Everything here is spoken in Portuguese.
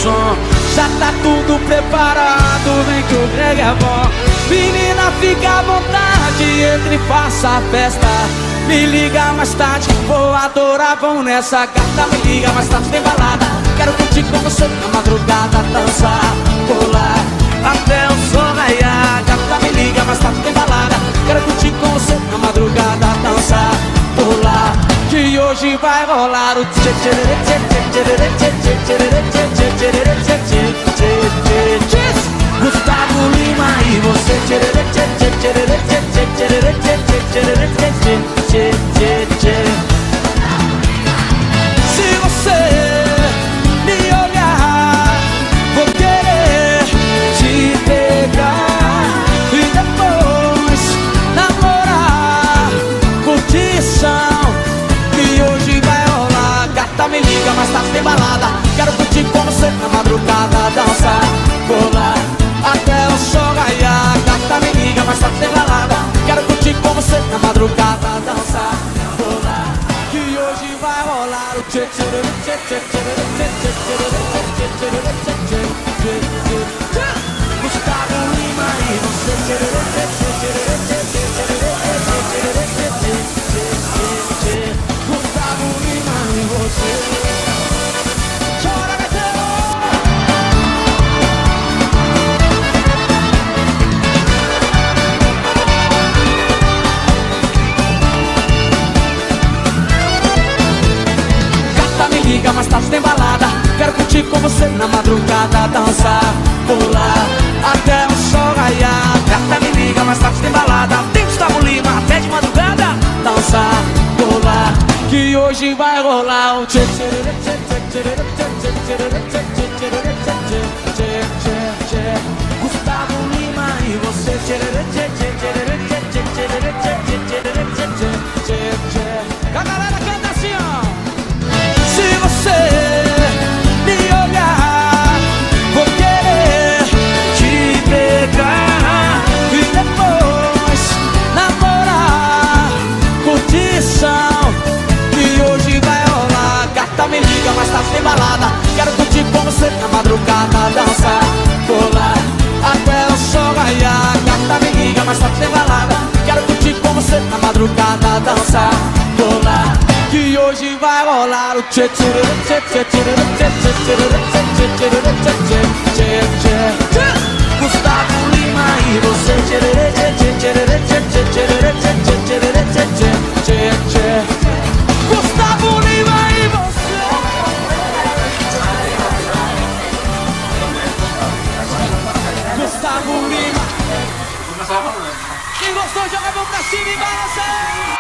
som. Já tá tudo preparado, vem que o Greg é bom. Menina, fica à vontade, entre e faça a festa. Me liga mais tarde, vou adorar, vão nessa gata. Me liga mais tarde, tem balada. Quero curtir com você na madrugada, dançar, pular até o sol raiar. Gata, me liga mais tarde, tem balada. Quero curtir com você na madrugada, dançar, pular, que hoje vai rolar o tchê tchê tchê tchê tchê tchê tchê tchê tchê tchê tchê tchê. Gustavo Lima e você tchê tchê tchê tchê tchê tchê tchê tchê tchê tchê tchê. Se você me olhar, vou querer te pegar e depois namorar. Curtição que hoje vai rolar. Gata, me liga, mas tá sem balada. Quero curtir com você na madrugada, dançar, pular até o sol raiar. Gata, me liga, mas tá sem balada. Quero curtir com você na madrugada, dançar, pular, que hoje vai rolar o tchê tchê tchê tchê tchê tchê tchê tchê tchê. Gustavo Lima e você tchê tchê tchê tchê tchê tchê. Gustavo Lima e você. Chora, Gaiteiro! Gata, me liga, mais tarde tem balada. Quero curtir com você na madrugada, dançar, pular até o sol raiar. Gata, me liga, mais tarde tem balada. Tem Gustavo Lima até de madrugada, dançar, pular, que hoje vai rolar o tchê tchê tchê tchê tchê tchê tchê tchê tchê tchê. Gustavo Lima e você tchê tchê tchê tchê tchê tchê tchê tchê. A galera canta assim, ó. Se você me olhar, vou querer te pegar e depois namorar. Curtição que hoje vai rolar. Gata, me liga, mas tá sem balada. Quero curtir com você na madrugada, dançar, pular até o sol raiar. Gata, me liga, mas tá sem balada. Quero curtir com você na madrugada, dançar, pular, que hoje vai rolar o tchê tchê tchê tchê tchê tchê tchê tchê tchê. Gustavo Lima e você tchê tchê tchê tchê tchê tchê tchê. Gustavo Lima e você. Gustavo Lima. Quem gostou, joga a mão pra cima e balança.